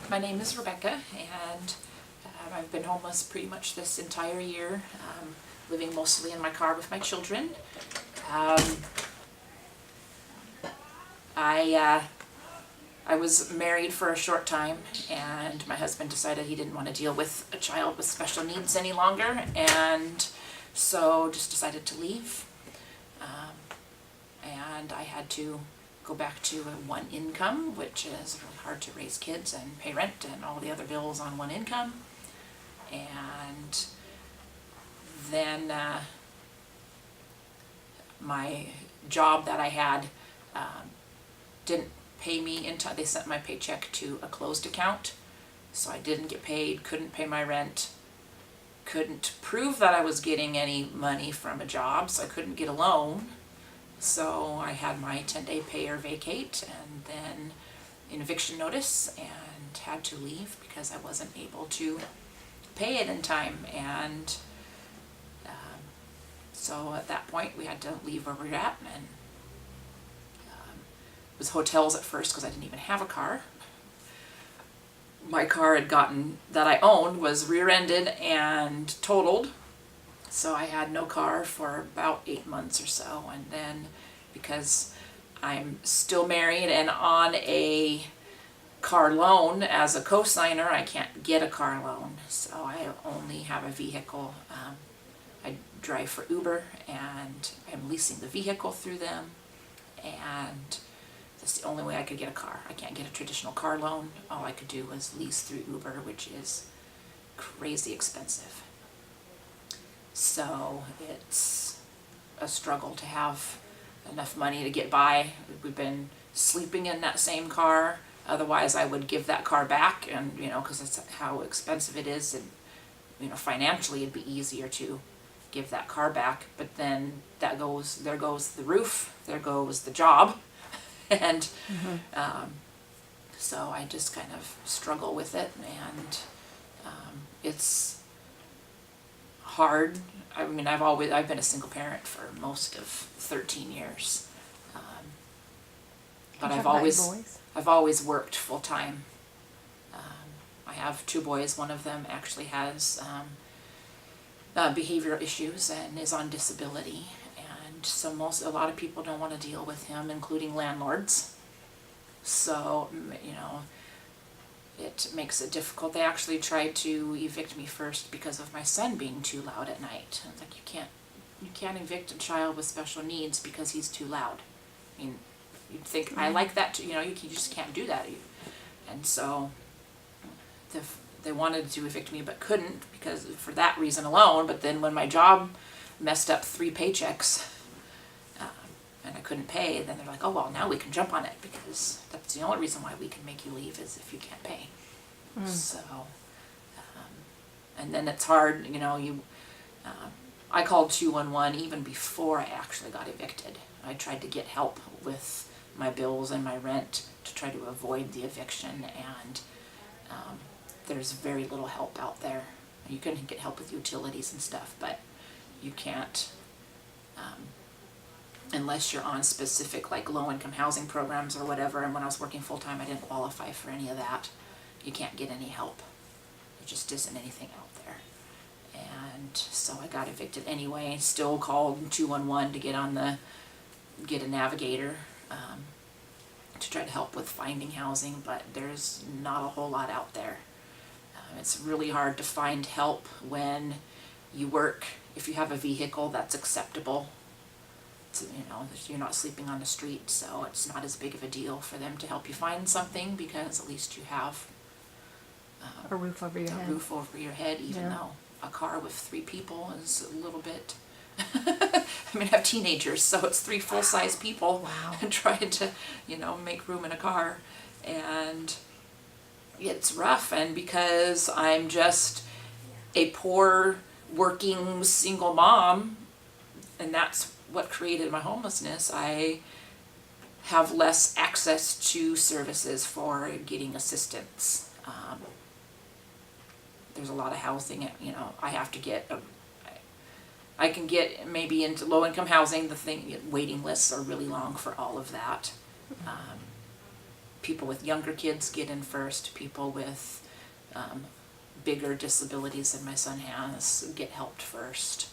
My name is Rebecca, and I've been homeless pretty much this entire year, living mostly in my car with my children. Um, I was married for a short time, and my husband decided he didn't want to deal with a child with special needs any longer, and so just decided to leave. And I had to go back to one income, which is really hard to raise kids and pay rent and all the other bills on one income. And then my job that I had didn't pay me until they sent my paycheck to a closed account. So I didn't get paid, couldn't pay my rent, couldn't prove that I was getting any money from a job, so I couldn't get a loan. So I had my 10-day pay or vacate and then an eviction notice and had to leave because I wasn't able to pay it in time. And so at that point we had to leave where we were at, and it was hotels at first because I didn't even have a car. My car that I owned was rear-ended and totaled. So I had no car for about 8 months or so, and then because I'm still married and on a car loan as a co-signer, I can't get a car loan, so I only have a vehicle. I drive for Uber, and I'm leasing the vehicle through them, and that's the only way I could get a car. I can't get a traditional car loan. All I could do was lease through Uber, which is crazy expensive. So it's a struggle to have enough money to get by. We've been sleeping in that same car. Otherwise I would give that car back, and because that's how expensive it is, and financially it'd be easier to give that car back. But then there goes the roof, there goes the job, and so I just kind of struggle with it, and it's hard. I mean, I've been a single parent for most of 13 years, but I've always worked full time. I have 2 boys. One of them actually has behavioral issues and is on disability, and so a lot of people don't want to deal with him, including landlords. So it makes it difficult. They actually tried to evict me first because of my son being too loud at night. I was like, you can't evict a child with special needs because he's too loud. I mean, you'd think I like that too, you just can't do that. And so they wanted to evict me but couldn't because for that reason alone. But then when my job messed up 3 paychecks and I couldn't pay, then they're like, oh well, now we can jump on it because that's the only reason why we can make you leave is if you can't pay. So and then it's hard, I called 211 even before I actually got evicted. I tried to get help with my bills and my rent to try to avoid the eviction, and there's very little help out there. You can get help with utilities and stuff, but you can't unless you're on specific like low-income housing programs or whatever. And when I was working full-time, I didn't qualify for any of that. You can't get any help. There just isn't anything out there. And so I got evicted anyway. Still called 211 to get a navigator to try to help with finding housing, but there's not a whole lot out there. It's really hard to find help when you work. If you have a vehicle that's acceptable, you're not sleeping on the street, so it's not as big of a deal for them to help you find something because at least you have a roof over your head. Even though a car with 3 people is a little bit I mean, I have teenagers, so it's 3 full-size people. Wow. And trying to make room in a car, and it's rough. And because I'm just a poor working single mom, and that's what created my homelessness, I have less access to services for getting assistance. There's a lot of housing, I have to get I can get maybe into low-income housing. Waiting lists are really long for all of that. people with younger kids get in first. People with bigger disabilities than my son has get helped first.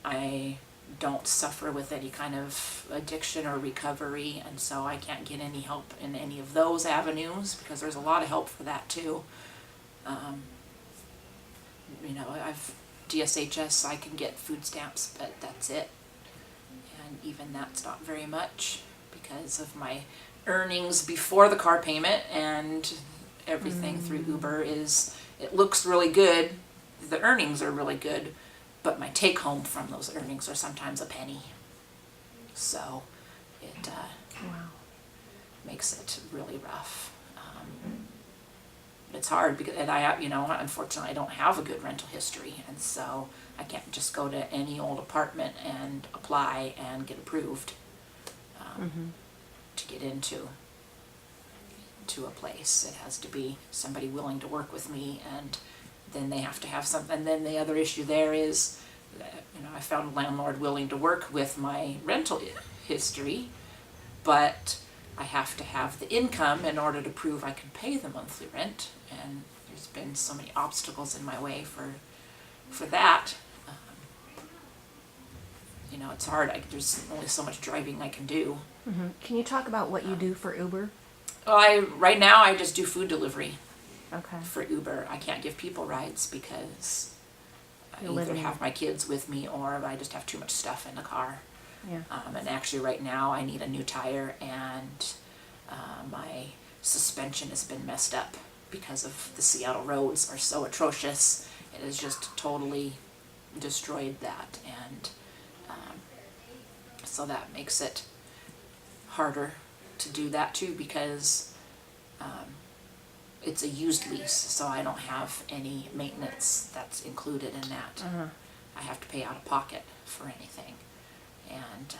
I don't suffer with any kind of addiction or recovery, and so I can't get any help in any of those avenues, because there's a lot of help for that too. You know, I've DSHS, I can get food stamps, but that's it. And even that's not very much because of my earnings before the car payment, and everything through Uber it looks really good. The earnings are really good, but my take home from those earnings are sometimes a penny. So it makes it really rough. It's hard because, and unfortunately I don't have a good rental history, and so I can't just go to any old apartment and apply and get approved to get into a place. It has to be somebody willing to work with me, and then they have to have something. And then the other issue there is, I found a landlord willing to work with my rental history, but I have to have the income in order to prove I can pay the monthly rent, and there's been so many obstacles in my way for that. It's hard. There's only so much driving I can do. Can you talk about what you do for Uber? Well, right now I just do food delivery. Okay. For Uber. I can't give people rides because I You're either living have my kids with me or I just have too much stuff in the car. Yeah. And actually right now I need a new tire, and my suspension has been messed up because of the Seattle roads are so atrocious. It has just totally destroyed that, and so that makes it harder to do that too, because it's a used lease, so I don't have any maintenance that's included in that. I have to pay out of pocket for anything. And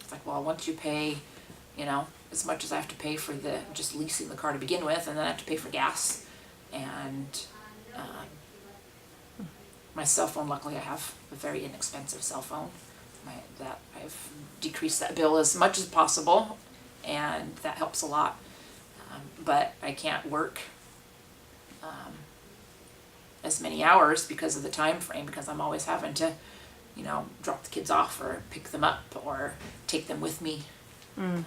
it's like, well, once you pay, as much as I have to pay for just leasing the car to begin with, and then I have to pay for gas. And my cell phone, luckily I have a very inexpensive cell phone. I've decreased that bill as much as possible, and that helps a lot. But I can't work as many hours because of the time frame, because I'm always having to, drop the kids off or pick them up or take them with me. And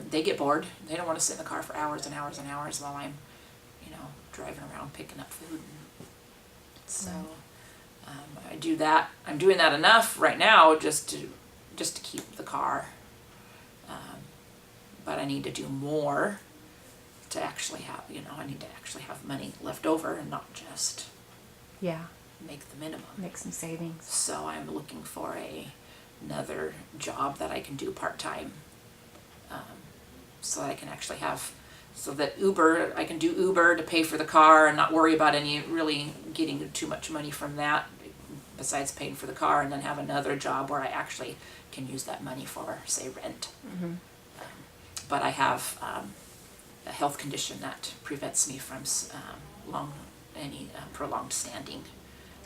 they get bored. They don't want to sit in the car for hours and hours and hours while I'm, driving around picking up food. So I do that. I'm doing that enough right now just to keep the car. But I need to do more to actually have, I need to actually have money left over and not just make the minimum. Make some savings. So I'm looking for another job that I can do part-time, so that I can actually have, so that I can do Uber to pay for the car and not worry about really getting too much money from that besides paying for the car, and then have another job where I actually can use that money for, say, rent. But I have a health condition that prevents me from any prolonged standing.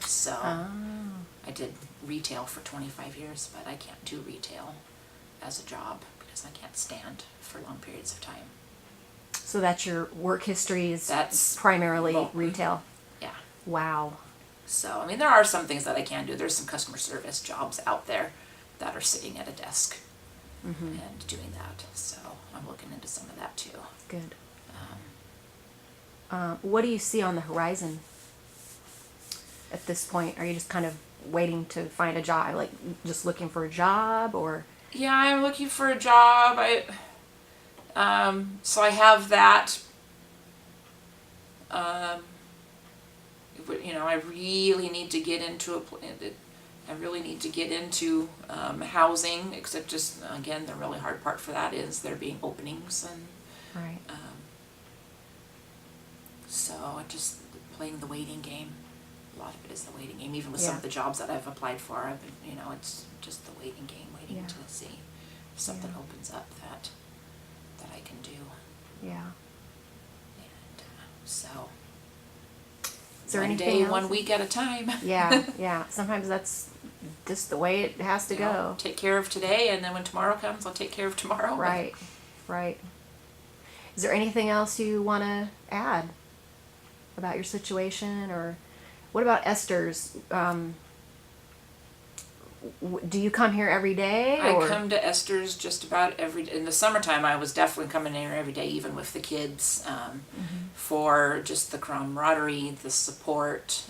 So I did retail for 25 years, but I can't do retail as a job because I can't stand for long periods of time. So that's your work history is That's primarily retail? Yeah. Wow. So, there are some things that I can do. There's some customer service jobs out there that are sitting at a desk and doing that. So I'm looking into some of that too. Good. What do you see on the horizon at this point? Are you just kind of waiting to find a job, like just looking for a job, or? Yeah, I'm looking for a job. So I have that. I really need to get into housing, except just, again, the really hard part for that is there being openings, and Right. so just playing the waiting game. A lot of it is the waiting game. Even with some of the jobs that I've applied for, I've been, it's just the waiting game, waiting to see if something opens up that I can do. Yeah. And so Is there one anything day, else? 1 week at a time. Yeah. Sometimes that's just the way it has to You know, go. take care of today, and then when tomorrow comes, I'll take care of tomorrow. Right, right. Is there anything else you want to add about your situation, or what about Esther's? Do you come here every day? I Or? come to Esther's just about every day. In the summertime, I was definitely coming here every day, even with the kids, for just the camaraderie, the support.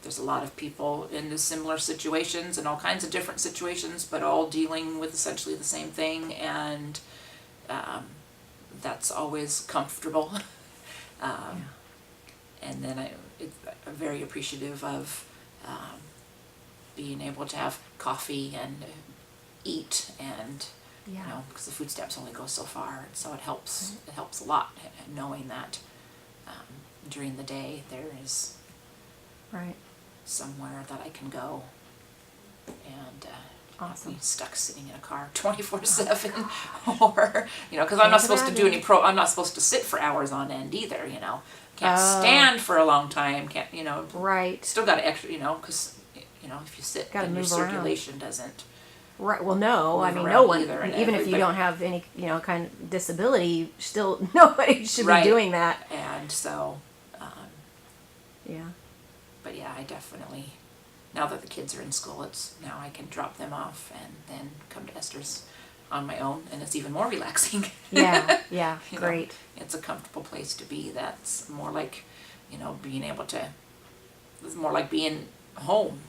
There's a lot of people in similar situations and all kinds of different situations, but all dealing with essentially the same thing, and that's always comfortable. And then I'm very appreciative of being able to have coffee and eat, and Yeah. you know, because the food stamps only go so far, and so it helps. It helps a lot knowing that during the day there is Right. somewhere that I can go and Awesome. not be stuck sitting in a car 24/7, or you know, because I'm not Can't supposed to do imagine. I'm not supposed to sit for hours on end either. You know, can't Oh. stand for a long time. Can't, you know, Right. still got to extra, you know, because you know, if you sit, Gotta then your move around. circulation doesn't. Right. Well, no. I Move mean, around no one. either, and Even if you everybody- don't have any, kind of disability, still nobody should Right. be doing that. And so, Yeah. but yeah, I definitely, now that the kids are in school, now I can drop them off and then come to Esther's on my own, and it's even more relaxing. Yeah. Yeah. You know, Great. it's a comfortable place to be. That's more like, you know, being able to, it's more like being home,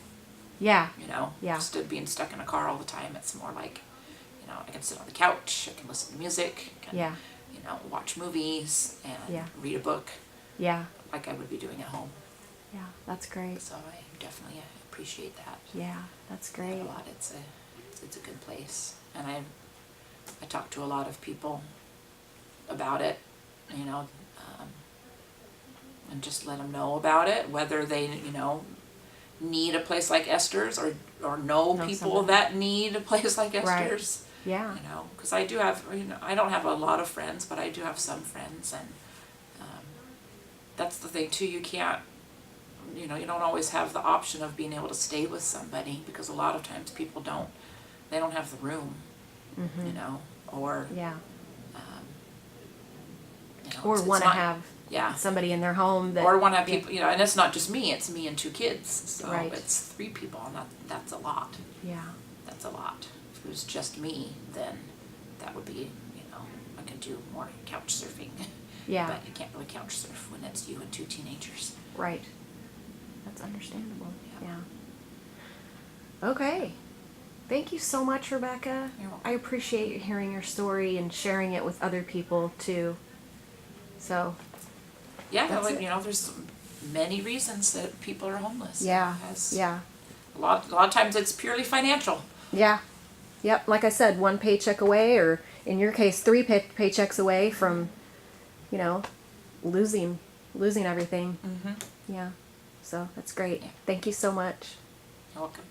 Yeah. you know, Yeah. instead of being stuck in a car all the time. It's more like, you know, I can sit on the couch, I can listen to music, I can, Yeah. you know, watch movies and Yeah. read a book Yeah. like I would be doing at home. Yeah. That's great. So I definitely appreciate that Yeah. That's a great. lot. It's a good place, and I talk to a lot of people about it, you know, and just let them know about it, whether they, you know, need a place like Esther's, or know Know people somebody. that need a place like Right. Esther's. Yeah. You know, because I do have, you know, I don't have a lot of friends, but I do have some friends, and that's the thing too. You can't, you know, you don't always have the option of being able to stay with somebody, because a lot of times people they don't have the room, you know, or Yeah. you know, Or it's want to not- have yeah, somebody in their home that. or want to have yeah. people, you know, and it's not just me, it's me and 2 kids, so Right. it's 3 people, and that's a lot. Yeah. That's a lot. If it was just me, then that would be, you know, I could do more couch surfing. Yeah. But you can't really couch surf when it's you and 2 teenagers. Right. That's understandable. Yeah. Yeah. Okay. Thank you so much, Rebecca. You're welcome. I appreciate hearing your story and sharing it with other people too. So, Yeah, That's like, it. you know, there's many reasons that people are homeless. yeah. It has- Yeah. A lot of times it's purely financial. Yeah. Yep. Like I said, 1 paycheck away, or in your case, 3 paychecks away from, losing everything. Mm-hmm. Yeah. So that's great. Yeah. Thank you so much. You're welcome.